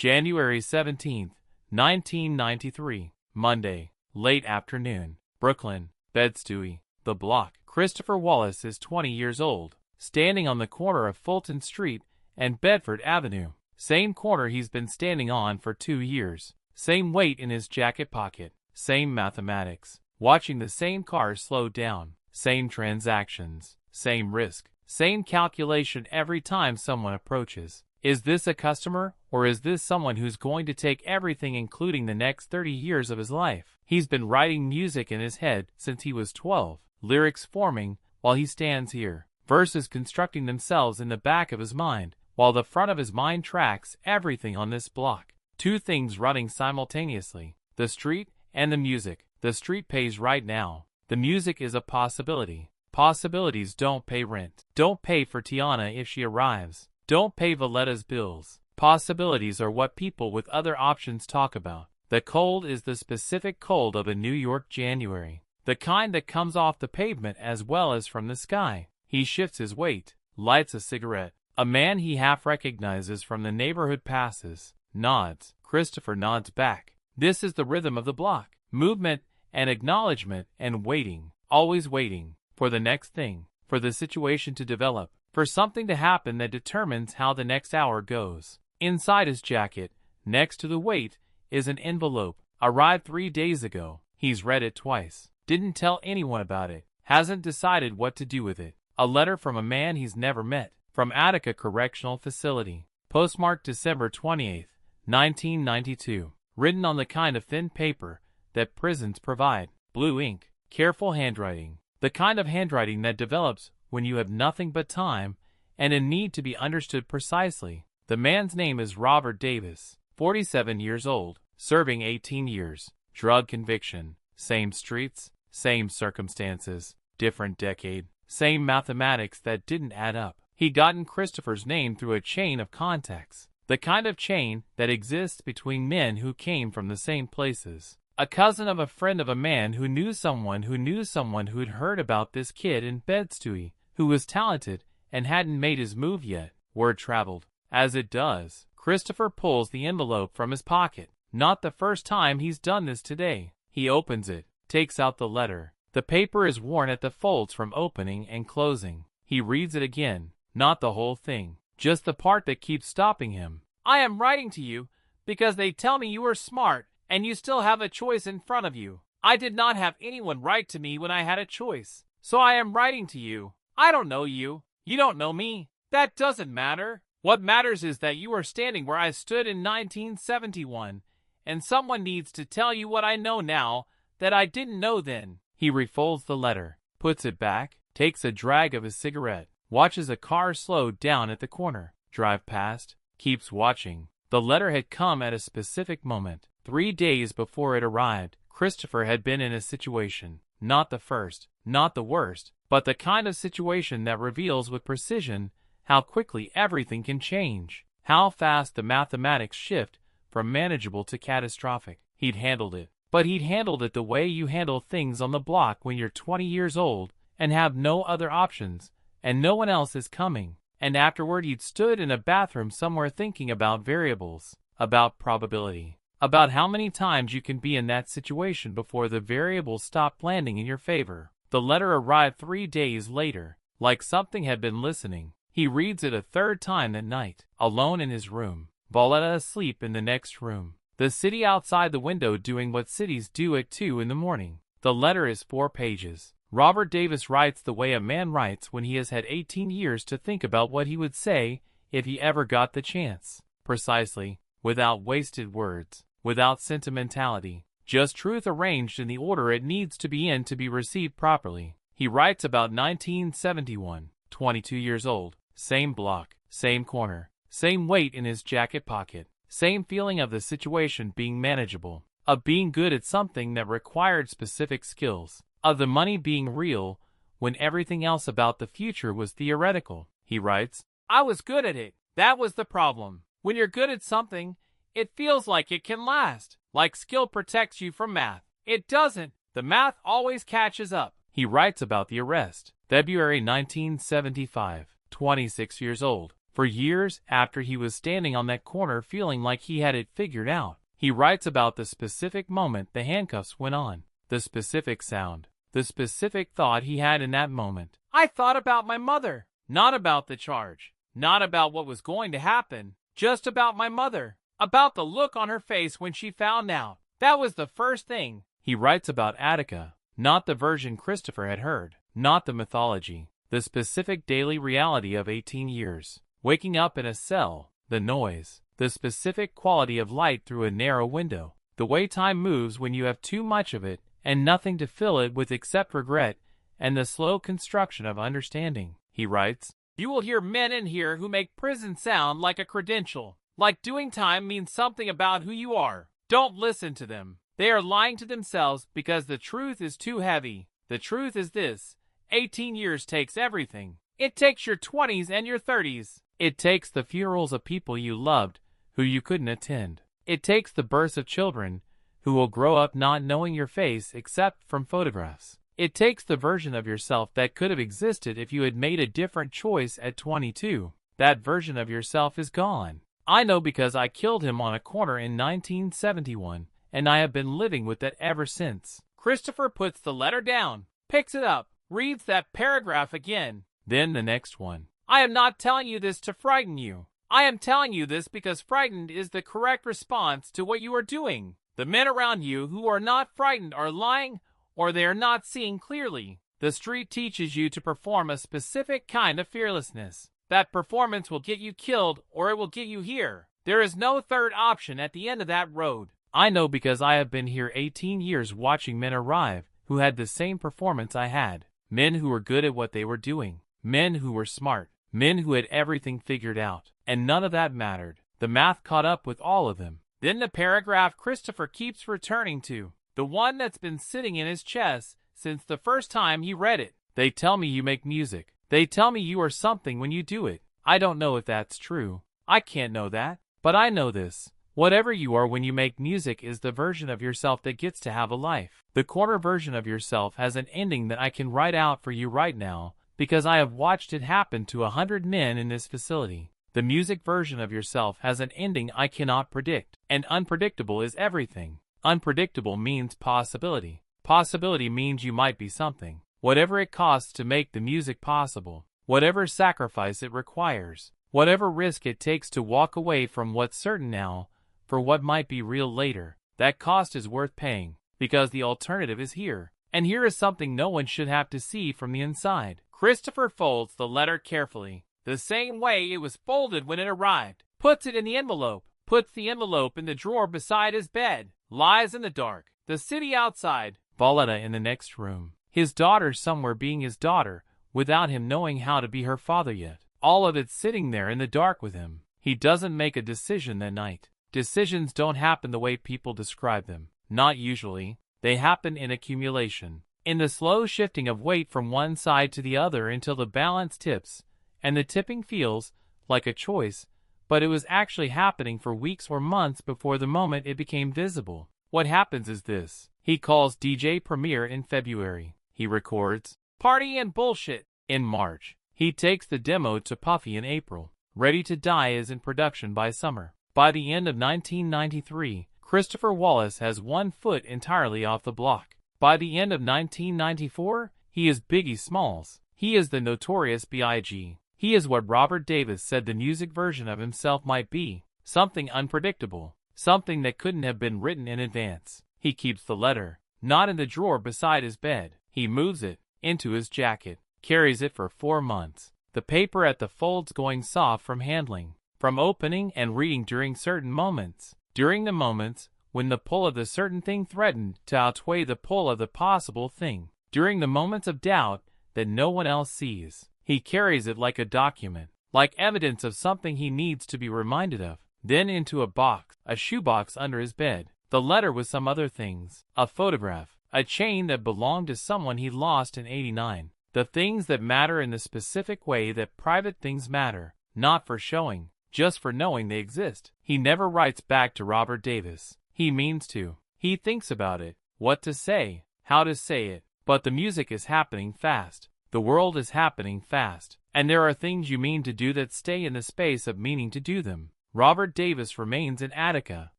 January 17th, 1993, Monday, late afternoon, Brooklyn, Bed-Stuy, the block. Christopher Wallace is 20 years old, standing on the corner of Fulton Street and Bedford Avenue. Same corner he's been standing on for 2 years. Same weight in his jacket pocket. Same mathematics. Watching the same cars slow down. Same transactions. Same risk. Same calculation every time someone approaches. Is this a customer, or is this someone who's going to take everything, including the next 30 years of his life? He's been writing music in his head since he was 12, lyrics forming while he stands here, verses constructing themselves in the back of his mind, while the front of his mind tracks everything on this block. Two things running simultaneously, the street and the music. The street pays right now. The music is a possibility. Possibilities don't pay rent. Don't pay for Tiana if she arrives. Don't pay Voletta's bills. Possibilities are what people with other options talk about. The cold is the specific cold of a New York January. The kind that comes off the pavement as well as from the sky. He shifts his weight, lights a cigarette. A man he half recognizes from the neighborhood passes, nods. Christopher nods back. This is the rhythm of the block. Movement and acknowledgement and waiting. Always waiting. For the next thing. For the situation to develop. For something to happen that determines how the next hour goes. Inside his jacket, next to the weight, is an envelope. Arrived 3 days ago. He's read it twice. Didn't tell anyone about it. Hasn't decided what to do with it. A letter from a man he's never met. From Attica Correctional Facility. Postmarked December 28th, 1992. Written on the kind of thin paper that prisons provide. Blue ink. Careful handwriting. The kind of handwriting that develops when you have nothing but time and a need to be understood precisely. The man's name is Robert Davis, 47 years old, serving 18 years. Drug conviction. Same streets, same circumstances, different decade, same mathematics that didn't add up. He'd gotten Christopher's name through a chain of contacts. The kind of chain that exists between men who came from the same places. A cousin of a friend of a man who knew someone who'd heard about this kid in Bed-Stuy, who was talented and hadn't made his move yet. Word traveled. As it does, Christopher pulls the envelope from his pocket. Not the first time he's done this today. He opens it, takes out the letter. The paper is worn at the folds from opening and closing. He reads it again. Not the whole thing, just the part that keeps stopping him. I am writing to you because they tell me you are smart and you still have a choice in front of you. I did not have anyone write to me when I had a choice, so I am writing to you. I don't know you. You don't know me. That doesn't matter. What matters is that you are standing where I stood in 1971, and someone needs to tell you what I know now that I didn't know then. He refolds the letter, puts it back, takes a drag of his cigarette, watches a car slow down at the corner, drive past, keeps watching. The letter had come at a specific moment. 3 days before it arrived, Christopher had been in a situation, not the first, not the worst, but the kind of situation that reveals with precision how quickly everything can change, how fast the mathematics shift from manageable to catastrophic. He'd handled it, but he'd handled it the way you handle things on the block when you're 20 years old and have no other options, and no one else is coming. And afterward he'd stood in a bathroom somewhere thinking about variables, about probability, about how many times you can be in that situation before the variables stop landing in your favor. The letter arrived 3 days later, like something had been listening. He reads it a third time that night, alone in his room. Voletta asleep in the next room. The city outside the window doing what cities do at 2 in the morning. The letter is 4 pages. Robert Davis writes the way a man writes when he has had 18 years to think about what he would say if he ever got the chance. Precisely, without wasted words, without sentimentality, just truth arranged in the order it needs to be in to be received properly. He writes about 1971, 22 years old, same block, same corner, same weight in his jacket pocket, same feeling of the situation being manageable, of being good at something that required specific skills, of the money being real when everything else about the future was theoretical. He writes, I was good at it. That was the problem. When you're good at something, it feels like it can last, like skill protects you from math. It doesn't. The math always catches up. He writes about the arrest. February 1975, 26 years old. For years after he was standing on that corner feeling like he had it figured out. He writes about the specific moment the handcuffs went on, the specific sound, the specific thought he had in that moment. I thought about my mother. Not about the charge. Not about what was going to happen. Just about my mother. About the look on her face when she found out. That was the first thing. He writes about Attica. Not the version Christopher had heard. Not the mythology. The specific daily reality of 18 years. Waking up in a cell. The noise. The specific quality of light through a narrow window. The way time moves when you have too much of it and nothing to fill it with except regret, and the slow construction of understanding. He writes, "You will hear men in here who make prison sound like a credential. Like doing time means something about who you are. Don't listen to them. They are lying to themselves because the truth is too heavy. The truth is this: 18 years takes everything. It takes your 20s and your 30s. It takes the funerals of people you loved who you couldn't attend. It takes the births of children who will grow up not knowing your face except from photographs. It takes the version of yourself that could have existed if you had made a different choice at 22. That version of yourself is gone. I know because I killed him on a corner in 1971, and I have been living with that ever since." Christopher puts the letter down, picks it up, reads that paragraph again. Then the next one. "I am not telling you this to frighten you. I am telling you this because frightened is the correct response to what you are doing. The men around you who are not frightened are lying, or they are not seeing clearly. The street teaches you to perform a specific kind of fearlessness. That performance will get you killed or it will get you here. There is no third option at the end of that road. I know because I have been here 18 years watching men arrive who had the same performance I had. Men who were good at what they were doing. Men who were smart. Men who had everything figured out. And none of that mattered. The math caught up with all of them." Then the paragraph Christopher keeps returning to. The one that's been sitting in his chest since the first time he read it. "They tell me you make music. They tell me you are something when you do it. I don't know if that's true. I can't know that. But I know this. Whatever you are when you make music is the version of yourself that gets to have a life. The corner version of yourself has an ending that I can write out for you right now because I have watched it happen to 100 men in this facility. The music version of yourself has an ending I cannot predict. And unpredictable is everything. Unpredictable means possibility. Possibility means you might be something. Whatever it costs to make the music possible. Whatever sacrifice it requires. Whatever risk it takes to walk away from what's certain now for what might be real later. That cost is worth paying because the alternative is here. And here is something no one should have to see from the inside." Christopher folds the letter carefully, the same way it was folded when it arrived. Puts it in the envelope. Puts the envelope in the drawer beside his bed. Lies in the dark. The city outside. Voletta in the next room. His daughter somewhere being his daughter, without him knowing how to be her father yet. All of it sitting there in the dark with him. He doesn't make a decision that night. Decisions don't happen the way people describe them. Not usually. They happen in accumulation. In the slow shifting of weight from one side to the other until the balance tips, and the tipping feels like a choice, but it was actually happening for weeks or months before the moment it became visible. What happens is this. He calls DJ Premier in February. He records "Party and Bullshit" in March. He takes the demo to Puffy in April. Ready to Die is in production by summer. By the end of 1993, Christopher Wallace has one foot entirely off the block. By the end of 1994, he is Biggie Smalls. He is the notorious B.I.G. He is what Robert Davis said the music version of himself might be. Something unpredictable. Something that couldn't have been written in advance. He keeps the letter, not in the drawer beside his bed. He moves it into his jacket. Carries it for 4 months. The paper at the folds going soft from handling. From opening and reading during certain moments. During the moments when the pull of the certain thing threatened to outweigh the pull of the possible thing. During the moments of doubt that no one else sees. He carries it like a document, like evidence of something he needs to be reminded of. Then into a box, a shoebox under his bed. The letter with some other things. A photograph. A chain that belonged to someone he lost in '89. The things that matter in the specific way that private things matter. Not for showing, just for knowing they exist. He never writes back to Robert Davis. He means to. He thinks about it, what to say, how to say it. But the music is happening fast. The world is happening fast. And there are things you mean to do that stay in the space of meaning to do them. Robert Davis remains in Attica,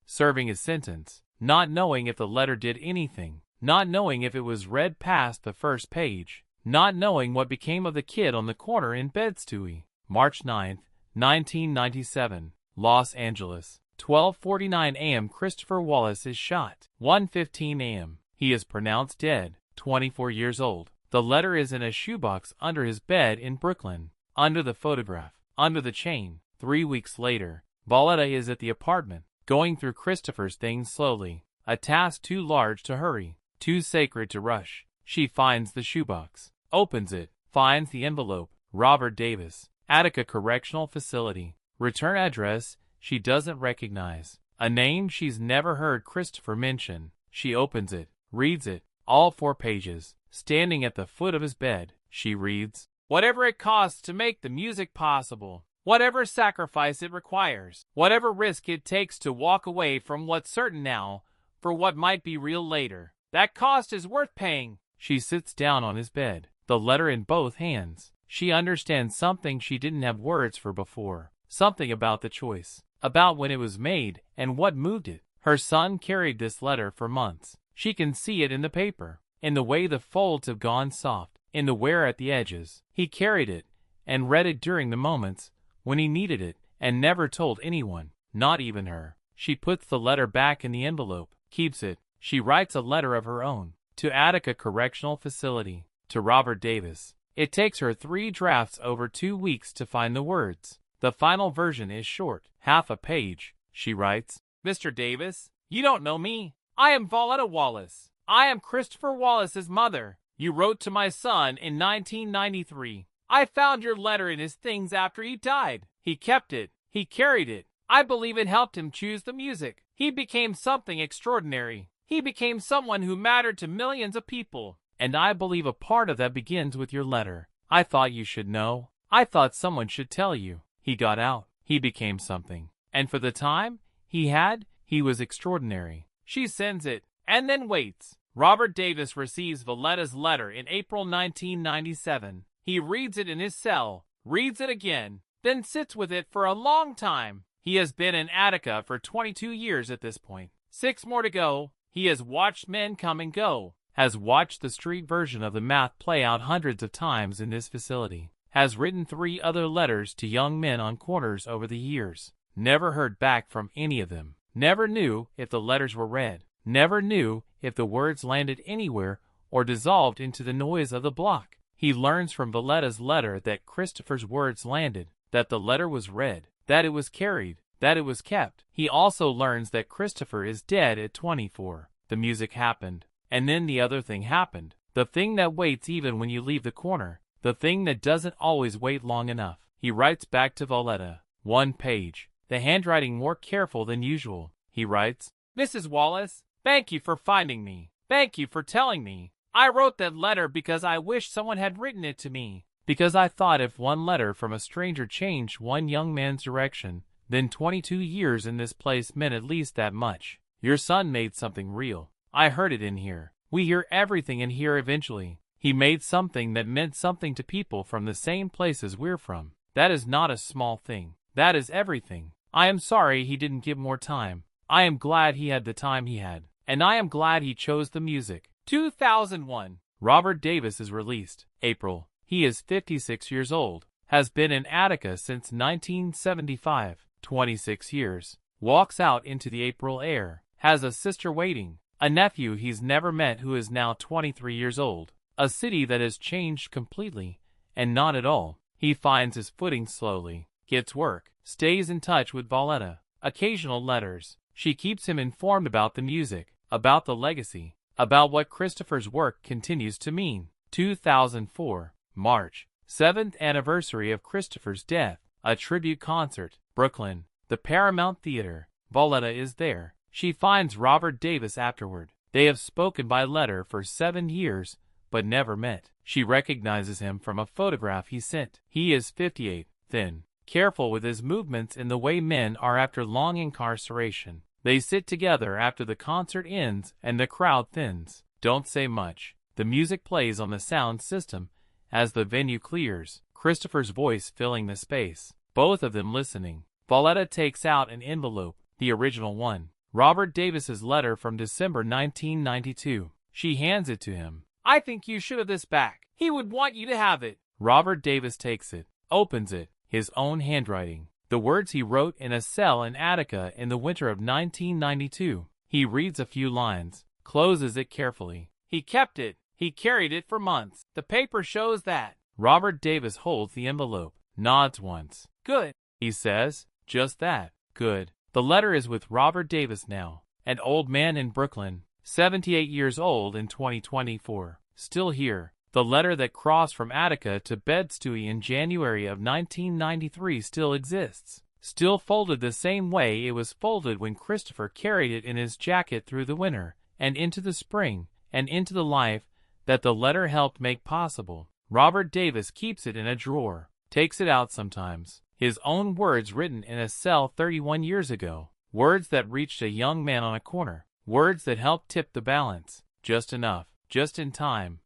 serving his sentence, not knowing if the letter did anything, not knowing if it was read past the first page, not knowing what became of the kid on the corner in Bed-Stuy. March 9, 1997, Los Angeles. 12:49 a.m. Christopher Wallace is shot. 1:15 a.m. He is pronounced dead, 24 years old. The letter is in a shoebox under his bed in Brooklyn, under the photograph, under the chain. 3 weeks later, Voletta is at the apartment, going through Christopher's things slowly, a task too large to hurry, too sacred to rush. She finds the shoebox, opens it, finds the envelope. Robert Davis, Attica Correctional Facility. Return address she doesn't recognize. A name she's never heard Christopher mention. She opens it, reads it, all 4 pages. Standing at the foot of his bed, she reads, "Whatever it costs to make the music possible, whatever sacrifice it requires, whatever risk it takes to walk away from what's certain now for what might be real later, that cost is worth paying." She sits down on his bed, the letter in both hands. She understands something she didn't have words for before, something about the choice, about when it was made and what moved it. Her son carried this letter for months. She can see it in the paper, in the way the folds have gone soft, in the wear at the edges. He carried it and read it during the moments when he needed it and never told anyone, not even her. She puts the letter back in the envelope, keeps it. She writes a letter of her own, to Attica Correctional Facility, to Robert Davis. It takes her 3 drafts over 2 weeks to find the words. The final version is short, half a page. She writes, "Mr. Davis, you don't know me. I am Voletta Wallace. I am Christopher Wallace's mother. You wrote to my son in 1993. I found your letter in his things after he died. He kept it. He carried it. I believe it helped him choose the music. He became something extraordinary. He became someone who mattered to millions of people. And I believe a part of that begins with your letter. I thought you should know. I thought someone should tell you. He got out. He became something. And for the time he was extraordinary." She sends it, and then waits. Robert Davis receives Voletta's letter in April 1997. He reads it in his cell, reads it again, then sits with it for a long time. He has been in Attica for 22 years at this point. 6 more to go. He has watched men come and go, has watched the street version of the math play out hundreds of times in this facility, has written 3 other letters to young men on corners over the years, never heard back from any of them, never knew if the letters were read, never knew if the words landed anywhere or dissolved into the noise of the block. He learns from Voletta's letter that Christopher's words landed, that the letter was read, that it was carried, that it was kept. He also learns that Christopher is dead at 24. The music happened, and then the other thing happened. The thing that waits even when you leave the corner. The thing that doesn't always wait long enough. He writes back to Voletta. 1 page. The handwriting more careful than usual. He writes, "Mrs. Wallace, thank you for finding me. Thank you for telling me. I wrote that letter because I wished someone had written it to me. Because I thought if one letter from a stranger changed one young man's direction, then 22 years in this place meant at least that much. Your son made something real. I heard it in here. We hear everything in here eventually. He made something that meant something to people from the same places we're from. That is not a small thing. That is everything. I am sorry he didn't give more time. I am glad he had the time he had. And I am glad he chose the music." 2001. Robert Davis is released. April. He is 56 years old. Has been in Attica since 1975. 26 years. Walks out into the April air. Has a sister waiting. A nephew he's never met who is now 23 years old. A city that has changed completely, and not at all. He finds his footing slowly. Gets work. Stays in touch with Voletta. Occasional letters. She keeps him informed about the music, about the legacy, about what Christopher's work continues to mean. 2004. March. 7th anniversary of Christopher's death. A tribute concert. Brooklyn. The Paramount Theater. Voletta is there. She finds Robert Davis afterward. They have spoken by letter for 7 years, but never met. She recognizes him from a photograph he sent. He is 58, thin, careful with his movements in the way men are after long incarceration. They sit together after the concert ends and the crowd thins. Don't say much. The music plays on the sound system as the venue clears. Christopher's voice filling the space, both of them listening. Voletta takes out an envelope, the original one. Robert Davis's letter from December 1992. She hands it to him. "I think you should have this back. He would want you to have it." Robert Davis takes it, opens it, his own handwriting. The words he wrote in a cell in Attica in the winter of 1992. He reads a few lines, closes it carefully. "He kept it. He carried it for months. The paper shows that." Robert Davis holds the envelope, nods once. "Good," he says. Just that. Good. The letter is with Robert Davis now, an old man in Brooklyn, 78 years old in 2024. Still here. The letter that crossed from Attica to Bed-Stuy in January of 1993 still exists. Still folded the same way it was folded when Christopher carried it in his jacket through the winter, and into the spring, and into the life that the letter helped make possible. Robert Davis keeps it in a drawer, takes it out sometimes. His own words written in a cell 31 years ago. Words that reached a young man on a corner. Words that helped tip the balance. Just enough. Just in time.